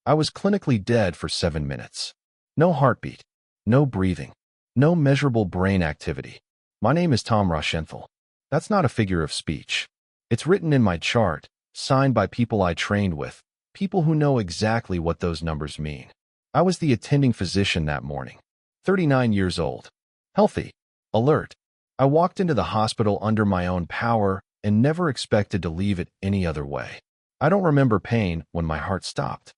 I was clinically dead for 7 minutes. No heartbeat, no breathing, no measurable brain activity. My name is Tom Rochenthal. That's not a figure of speech. It's written in my chart, signed by people I trained with, people who know exactly what those numbers mean. I was the attending physician that morning, 39 years old, healthy, alert. I walked into the hospital under my own power and never expected to leave it any other way. I don't remember pain when my heart stopped.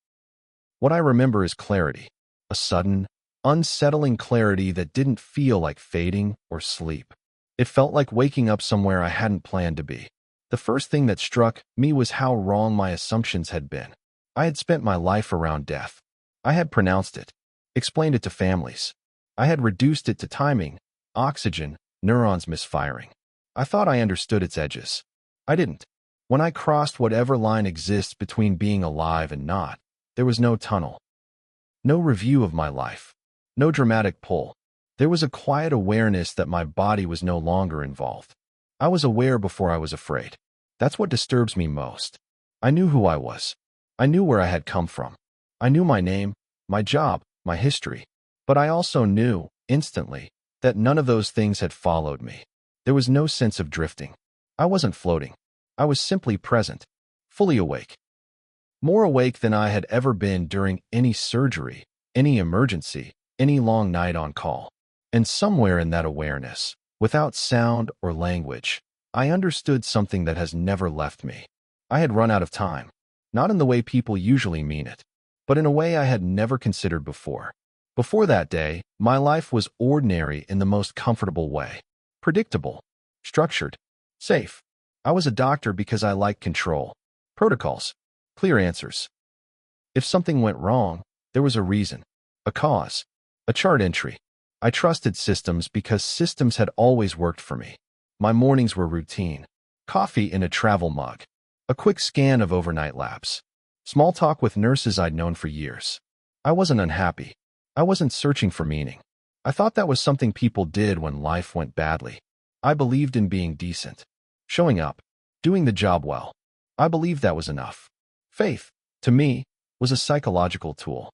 What I remember is clarity, a sudden, unsettling clarity that didn't feel like fading or sleep. It felt like waking up somewhere I hadn't planned to be. The first thing that struck me was how wrong my assumptions had been. I had spent my life around death. I had pronounced it, explained it to families. I had reduced it to timing, oxygen, neurons misfiring. I thought I understood its edges. I didn't. When I crossed whatever line exists between being alive and not, there was no tunnel. No review of my life. No dramatic pull. There was a quiet awareness that my body was no longer involved. I was aware before I was afraid. That's what disturbs me most. I knew who I was. I knew where I had come from. I knew my name, my job, my history. But I also knew, instantly, that none of those things had followed me. There was no sense of drifting. I wasn't floating. I was simply present, fully awake. More awake than I had ever been during any surgery, any emergency, any long night on call. And somewhere in that awareness, without sound or language, I understood something that has never left me. I had run out of time, not in the way people usually mean it, but in a way I had never considered before. Before that day, my life was ordinary in the most comfortable way. Predictable, structured, safe. I was a doctor because I liked control, protocols, clear answers. If something went wrong, there was a reason, a cause, a chart entry. I trusted systems because systems had always worked for me. My mornings were routine. Coffee in a travel mug. A quick scan of overnight laps. Small talk with nurses I'd known for years. I wasn't unhappy. I wasn't searching for meaning. I thought that was something people did when life went badly. I believed in being decent. Showing up. Doing the job well. I believed that was enough. Faith, to me, was a psychological tool.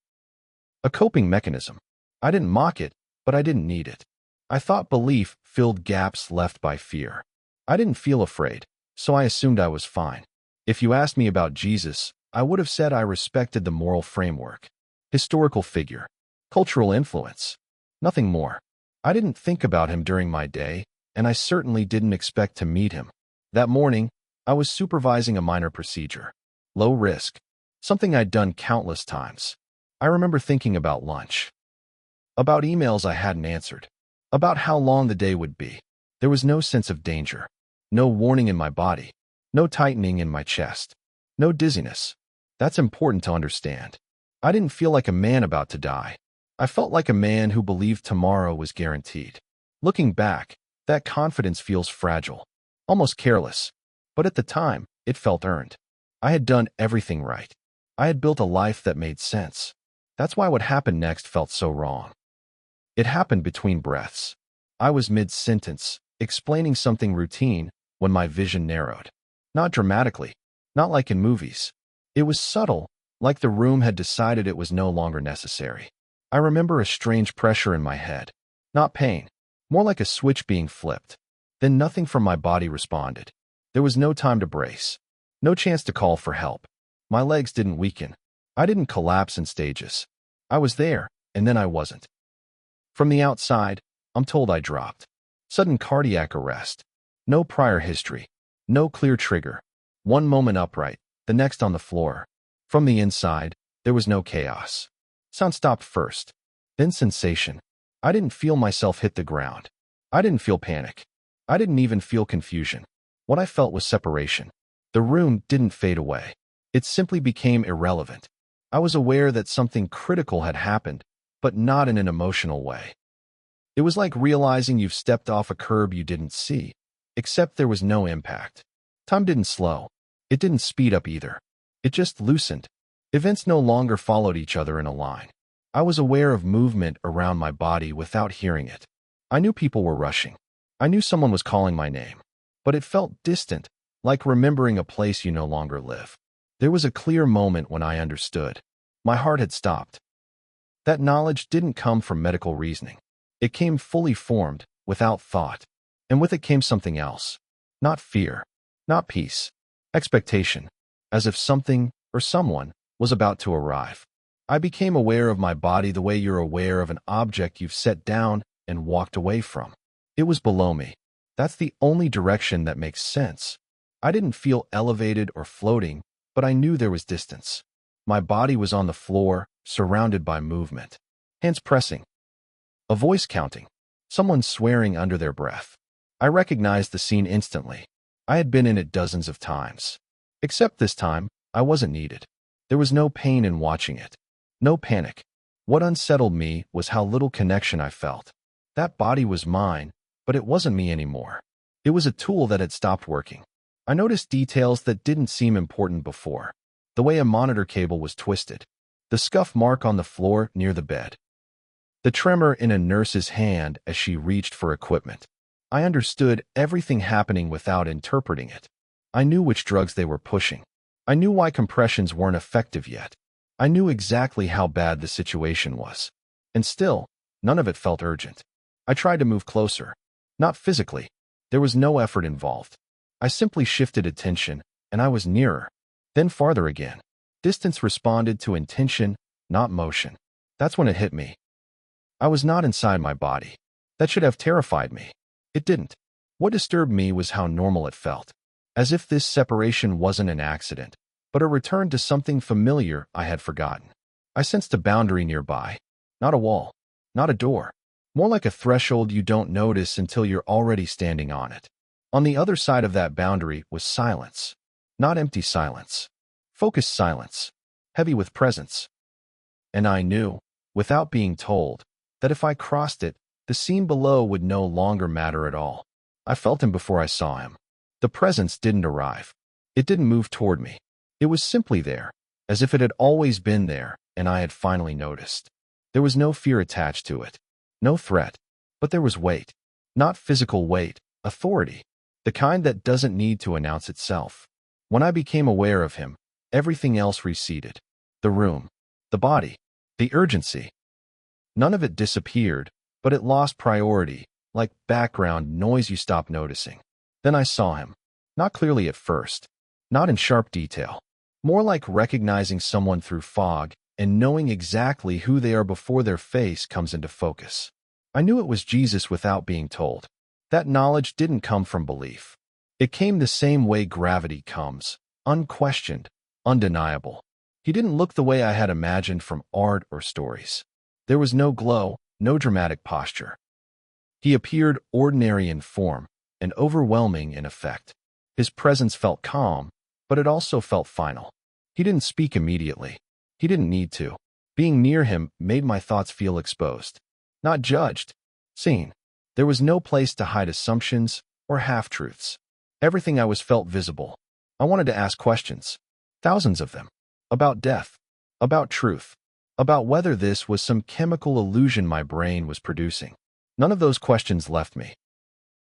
A coping mechanism. I didn't mock it, but I didn't need it. I thought belief filled gaps left by fear. I didn't feel afraid, so I assumed I was fine. If you asked me about Jesus, I would have said I respected the moral framework, historical figure, cultural influence. Nothing more. I didn't think about him during my day, and I certainly didn't expect to meet him. That morning, I was supervising a minor procedure. Low risk. Something I'd done countless times. I remember thinking about lunch. About emails I hadn't answered. About how long the day would be. There was no sense of danger. No warning in my body. No tightening in my chest. No dizziness. That's important to understand. I didn't feel like a man about to die. I felt like a man who believed tomorrow was guaranteed. Looking back, that confidence feels fragile. Almost careless. But at the time, it felt earned. I had done everything right. I had built a life that made sense. That's why what happened next felt so wrong. It happened between breaths. I was mid-sentence, explaining something routine, when my vision narrowed. Not dramatically, not like in movies. It was subtle, like the room had decided it was no longer necessary. I remember a strange pressure in my head. Not pain, more like a switch being flipped. Then nothing from my body responded. There was no time to brace. No chance to call for help. My legs didn't weaken. I didn't collapse in stages. I was there, and then I wasn't. From the outside, I'm told I dropped. Sudden cardiac arrest. No prior history. No clear trigger. One moment upright, the next on the floor. From the inside, there was no chaos. Sound stopped first. Then sensation. I didn't feel myself hit the ground. I didn't feel panic. I didn't even feel confusion. What I felt was separation. The room didn't fade away. It simply became irrelevant. I was aware that something critical had happened, but not in an emotional way. It was like realizing you've stepped off a curb you didn't see, except there was no impact. Time didn't slow. It didn't speed up either. It just loosened. Events no longer followed each other in a line. I was aware of movement around my body without hearing it. I knew people were rushing. I knew someone was calling my name. But it felt distant, like remembering a place you no longer live. There was a clear moment when I understood. My heart had stopped. That knowledge didn't come from medical reasoning. It came fully formed, without thought. And with it came something else. Not fear. Not peace. Expectation. As if something, or someone, was about to arrive. I became aware of my body the way you're aware of an object you've set down and walked away from. It was below me. That's the only direction that makes sense. I didn't feel elevated or floating, but I knew there was distance. My body was on the floor, surrounded by movement. Hands pressing. A voice counting. Someone swearing under their breath. I recognized the scene instantly. I had been in it dozens of times. Except this time, I wasn't needed. There was no pain in watching it. No panic. What unsettled me was how little connection I felt. That body was mine, but it wasn't me anymore. It was a tool that had stopped working. I noticed details that didn't seem important before. The way a monitor cable was twisted. The scuff mark on the floor near the bed. The tremor in a nurse's hand as she reached for equipment. I understood everything happening without interpreting it. I knew which drugs they were pushing. I knew why compressions weren't effective yet. I knew exactly how bad the situation was. And still, none of it felt urgent. I tried to move closer. Not physically. There was no effort involved. I simply shifted attention, and I was nearer. Then farther again. Distance responded to intention, not motion. That's when it hit me. I was not inside my body. That should have terrified me. It didn't. What disturbed me was how normal it felt. As if this separation wasn't an accident, but a return to something familiar I had forgotten. I sensed a boundary nearby. Not a wall. Not a door. More like a threshold you don't notice until you're already standing on it. On the other side of that boundary was silence. Not empty silence. Focused silence. Heavy with presence. And I knew, without being told, that if I crossed it, the scene below would no longer matter at all. I felt him before I saw him. The presence didn't arrive. It didn't move toward me. It was simply there, as if it had always been there, and I had finally noticed. There was no fear attached to it. No threat. But there was weight. Not physical weight, authority. The kind that doesn't need to announce itself. When I became aware of him, everything else receded. The room. The body. The urgency. None of it disappeared, but it lost priority, like background noise you stop noticing. Then I saw him. Not clearly at first. Not in sharp detail. More like recognizing someone through fog and knowing exactly who they are before their face comes into focus. I knew it was Jesus without being told. That knowledge didn't come from belief. It came the same way gravity comes, unquestioned, undeniable. He didn't look the way I had imagined from art or stories. There was no glow, no dramatic posture. He appeared ordinary in form and overwhelming in effect. His presence felt calm, but it also felt final. He didn't speak immediately. He didn't need to. Being near him made my thoughts feel exposed. Not judged. Seen. There was no place to hide assumptions or half-truths. Everything I was felt visible. I wanted to ask questions. Thousands of them. About death. About truth. About whether this was some chemical illusion my brain was producing. None of those questions left me.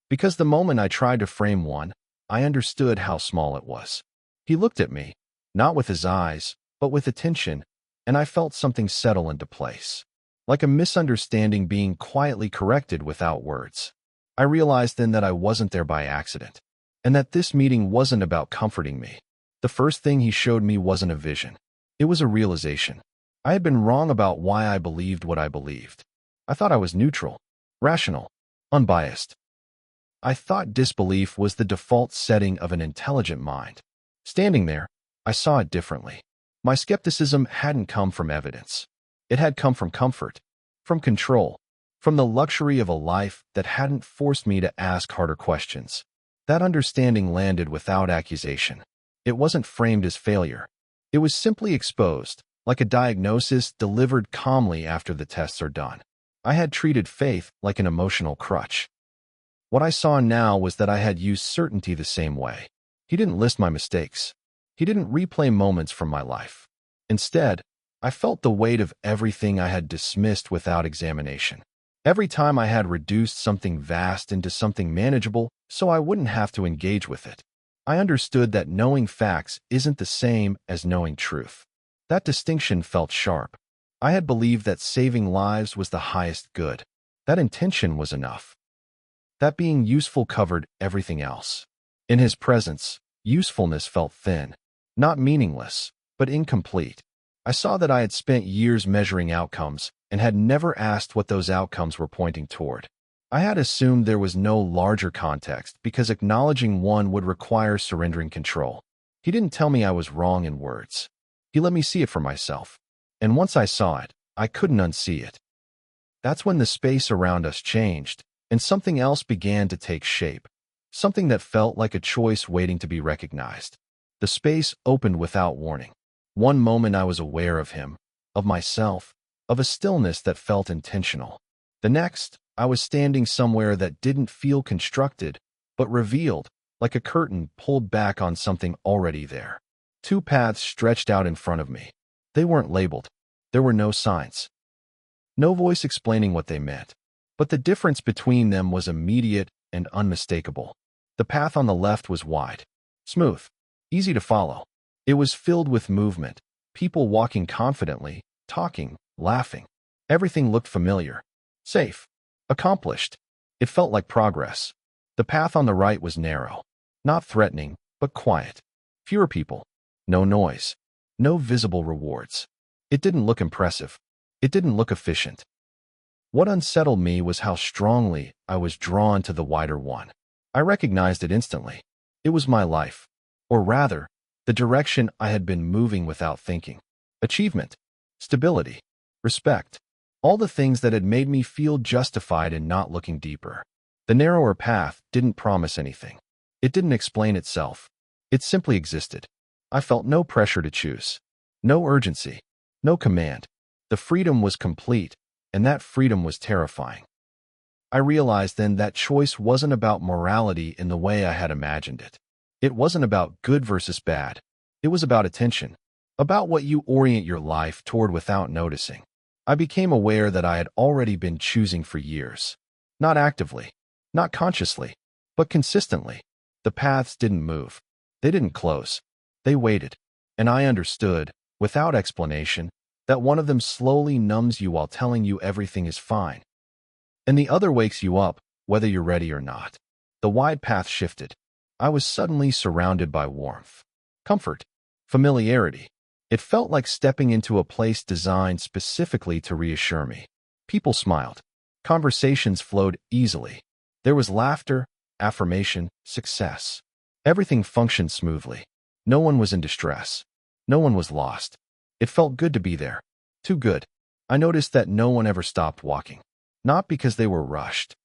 Because the moment I tried to frame one, I understood how small it was. He looked at me, not with his eyes, but with attention, and I felt something settle into place. Like a misunderstanding being quietly corrected without words. I realized then that I wasn't there by accident, and that this meeting wasn't about comforting me. The first thing he showed me wasn't a vision. It was a realization. I had been wrong about why I believed what I believed. I thought I was neutral, rational, unbiased. I thought disbelief was the default setting of an intelligent mind. Standing there, I saw it differently. My skepticism hadn't come from evidence. It had come from comfort, from control, from the luxury of a life that hadn't forced me to ask harder questions. That understanding landed without accusation. It wasn't framed as failure. It was simply exposed, like a diagnosis delivered calmly after the tests are done. I had treated faith like an emotional crutch. What I saw now was that I had used certainty the same way. He didn't list my mistakes. He didn't replay moments from my life. Instead, I felt the weight of everything I had dismissed without examination. Every time I had reduced something vast into something manageable so I wouldn't have to engage with it. I understood that knowing facts isn't the same as knowing truth. That distinction felt sharp. I had believed that saving lives was the highest good. That intention was enough. That being useful covered everything else. In his presence, usefulness felt thin, not meaningless, but incomplete. I saw that I had spent years measuring outcomes and had never asked what those outcomes were pointing toward. I had assumed there was no larger context because acknowledging one would require surrendering control. He didn't tell me I was wrong in words. He let me see it for myself. And once I saw it, I couldn't unsee it. That's when the space around us changed, and something else began to take shape. Something that felt like a choice waiting to be recognized. The space opened without warning. One moment I was aware of him, of myself, of a stillness that felt intentional. The next, I was standing somewhere that didn't feel constructed, but revealed, like a curtain pulled back on something already there. Two paths stretched out in front of me. They weren't labeled. There were no signs. No voice explaining what they meant. But the difference between them was immediate and unmistakable. The path on the left was wide, smooth, easy to follow. It was filled with movement, people walking confidently, talking, laughing. Everything looked familiar, safe, accomplished. It felt like progress. The path on the right was narrow, not threatening, but quiet. Fewer people, no noise, no visible rewards. It didn't look impressive. It didn't look efficient. What unsettled me was how strongly I was drawn to the wider one. I recognized it instantly. It was my life, or rather, the direction I had been moving without thinking. Achievement, stability, respect, all the things that had made me feel justified in not looking deeper. The narrower path didn't promise anything. It didn't explain itself. It simply existed. I felt no pressure to choose, no urgency, no command. The freedom was complete, and that freedom was terrifying. I realized then that choice wasn't about morality in the way I had imagined it. It wasn't about good versus bad. It was about attention, about what you orient your life toward without noticing. I became aware that I had already been choosing for years. Not actively, not consciously, but consistently. The paths didn't move. They didn't close. They waited. And I understood, without explanation, that one of them slowly numbs you while telling you everything is fine. And the other wakes you up, whether you're ready or not. The wide path shifted. I was suddenly surrounded by warmth, comfort, familiarity. It felt like stepping into a place designed specifically to reassure me. People smiled. Conversations flowed easily. There was laughter, affirmation, success. Everything functioned smoothly. No one was in distress. No one was lost. It felt good to be there. Too good. I noticed that no one ever stopped walking. Not because they were rushed,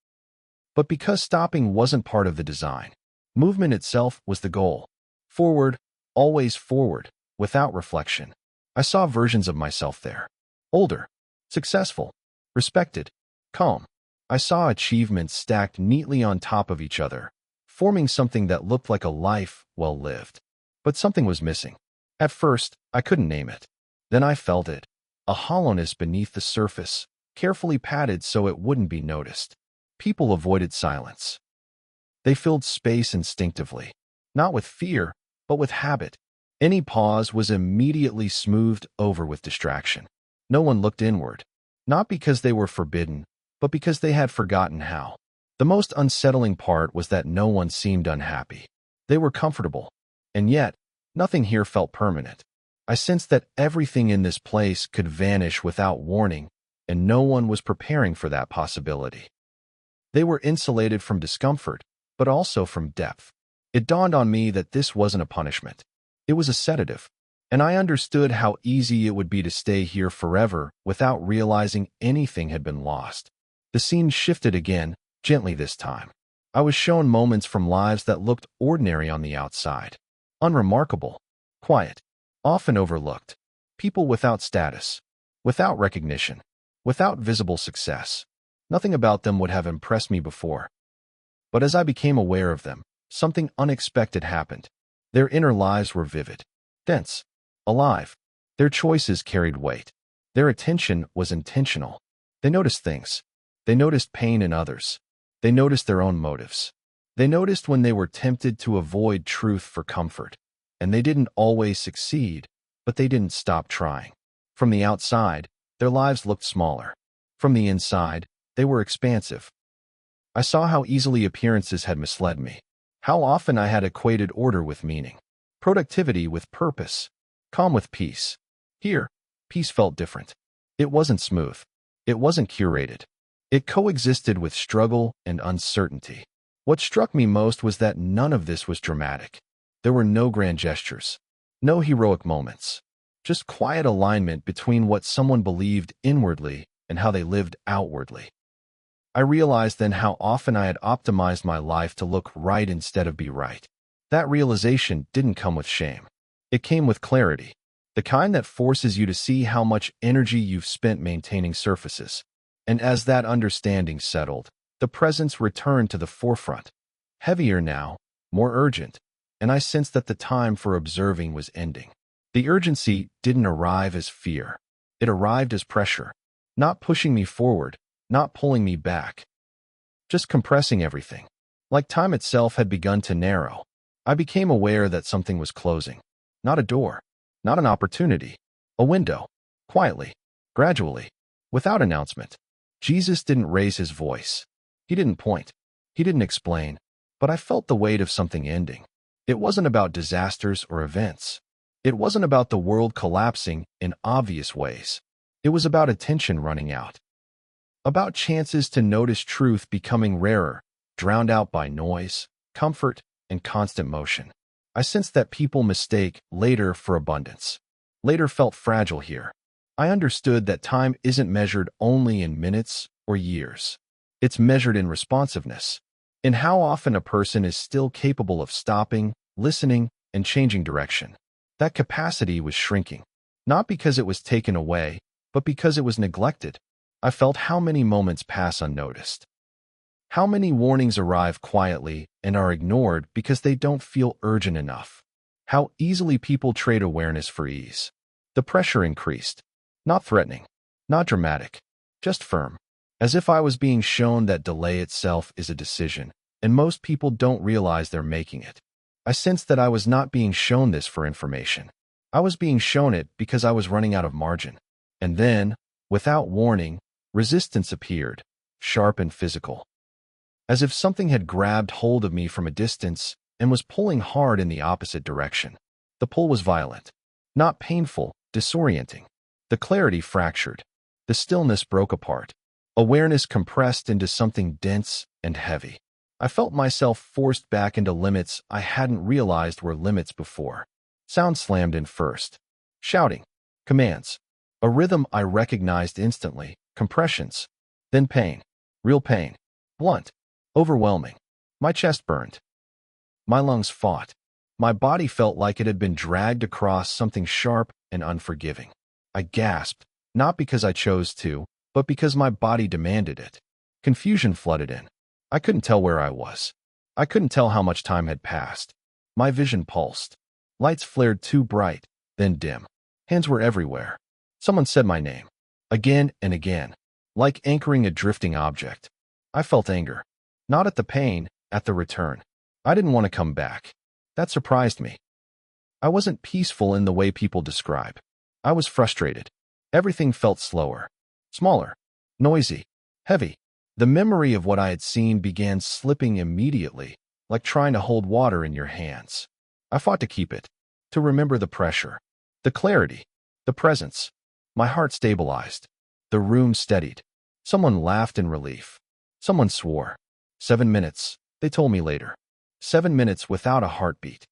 but because stopping wasn't part of the design. Movement itself was the goal. Forward, always forward, without reflection. I saw versions of myself there. Older, successful, respected, calm. I saw achievements stacked neatly on top of each other, forming something that looked like a life well lived. But something was missing. At first, I couldn't name it. Then I felt it. A hollowness beneath the surface, carefully padded so it wouldn't be noticed. People avoided silence. They filled space instinctively, not with fear, but with habit. Any pause was immediately smoothed over with distraction. No one looked inward, not because they were forbidden, but because they had forgotten how. The most unsettling part was that no one seemed unhappy. They were comfortable, and yet, nothing here felt permanent. I sensed that everything in this place could vanish without warning, and no one was preparing for that possibility. They were insulated from discomfort, but also from depth. It dawned on me that this wasn't a punishment. It was a sedative, and I understood how easy it would be to stay here forever without realizing anything had been lost. The scene shifted again, gently this time. I was shown moments from lives that looked ordinary on the outside. Unremarkable, quiet, often overlooked. People without status, without recognition, without visible success. Nothing about them would have impressed me before. But as I became aware of them, something unexpected happened. Their inner lives were vivid, dense, alive. Their choices carried weight. Their attention was intentional. They noticed things. They noticed pain in others. They noticed their own motives. They noticed when they were tempted to avoid truth for comfort. And they didn't always succeed, but they didn't stop trying. From the outside, their lives looked smaller. From the inside, they were expansive. I saw how easily appearances had misled me, how often I had equated order with meaning, productivity with purpose, calm with peace. Here, peace felt different. It wasn't smooth. It wasn't curated. It coexisted with struggle and uncertainty. What struck me most was that none of this was dramatic. There were no grand gestures, no heroic moments, just quiet alignment between what someone believed inwardly and how they lived outwardly. I realized then how often I had optimized my life to look right instead of be right. That realization didn't come with shame. It came with clarity, the kind that forces you to see how much energy you've spent maintaining surfaces. And as that understanding settled, the presence returned to the forefront, heavier now, more urgent, and I sensed that the time for observing was ending. The urgency didn't arrive as fear. It arrived as pressure, not pushing me forward, not pulling me back, just compressing everything. Like time itself had begun to narrow, I became aware that something was closing. Not a door, not an opportunity, a window, quietly, gradually, without announcement. Jesus didn't raise his voice. He didn't point. He didn't explain, but I felt the weight of something ending. It wasn't about disasters or events. It wasn't about the world collapsing in obvious ways. It was about attention running out. About chances to notice truth becoming rarer, drowned out by noise, comfort, and constant motion. I sensed that people mistake later for abundance. Later felt fragile here. I understood that time isn't measured only in minutes or years. It's measured in responsiveness, in how often a person is still capable of stopping, listening, and changing direction. That capacity was shrinking, not because it was taken away, but because it was neglected. I felt how many moments pass unnoticed. How many warnings arrive quietly and are ignored because they don't feel urgent enough. How easily people trade awareness for ease. The pressure increased. Not threatening, not dramatic, just firm. As if I was being shown that delay itself is a decision, and most people don't realize they're making it. I sensed that I was not being shown this for information. I was being shown it because I was running out of margin. And then, without warning, resistance appeared, sharp and physical. As if something had grabbed hold of me from a distance and was pulling hard in the opposite direction. The pull was violent, not painful, disorienting. The clarity fractured. The stillness broke apart. Awareness compressed into something dense and heavy. I felt myself forced back into limits I hadn't realized were limits before. Sound slammed in first. Shouting. Commands. A rhythm I recognized instantly. Compressions. Then pain. Real pain. Blunt. Overwhelming. My chest burned. My lungs fought. My body felt like it had been dragged across something sharp and unforgiving. I gasped, not because I chose to, but because my body demanded it. Confusion flooded in. I couldn't tell where I was. I couldn't tell how much time had passed. My vision pulsed. Lights flared too bright, then dim. Hands were everywhere. Someone said my name. Again and again. Like anchoring a drifting object. I felt anger. Not at the pain, at the return. I didn't want to come back. That surprised me. I wasn't peaceful in the way people describe. I was frustrated. Everything felt slower, smaller, noisy, heavy. The memory of what I had seen began slipping immediately, like trying to hold water in your hands. I fought to keep it, to remember the pressure, the clarity, the presence. My heart stabilized. The room steadied. Someone laughed in relief. Someone swore. 7 minutes, they told me later. 7 minutes without a heartbeat.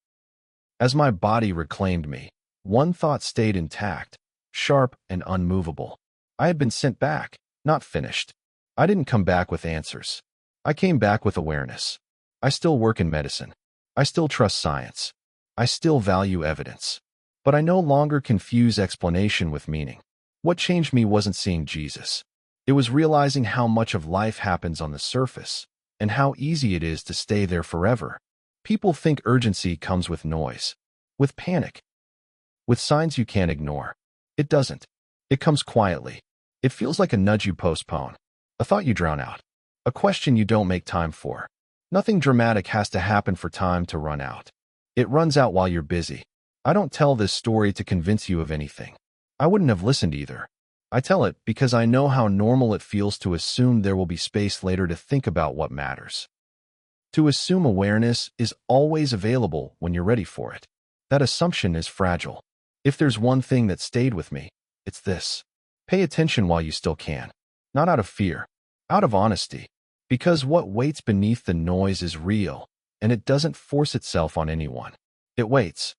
As my body reclaimed me, one thought stayed intact, sharp and unmovable. I had been sent back, not finished. I didn't come back with answers. I came back with awareness. I still work in medicine. I still trust science. I still value evidence. But I no longer confuse explanation with meaning. What changed me wasn't seeing Jesus. It was realizing how much of life happens on the surface, and how easy it is to stay there forever. People think urgency comes with noise, with panic, with signs you can't ignore. It doesn't. It comes quietly. It feels like a nudge you postpone, a thought you drown out, a question you don't make time for. Nothing dramatic has to happen for time to run out. It runs out while you're busy. I don't tell this story to convince you of anything. I wouldn't have listened either. I tell it because I know how normal it feels to assume there will be space later to think about what matters. To assume awareness is always available when you're ready for it. That assumption is fragile. If there's one thing that stayed with me, it's this. Pay attention while you still can. Not out of fear, out of honesty. Because what waits beneath the noise is real, and it doesn't force itself on anyone. It waits,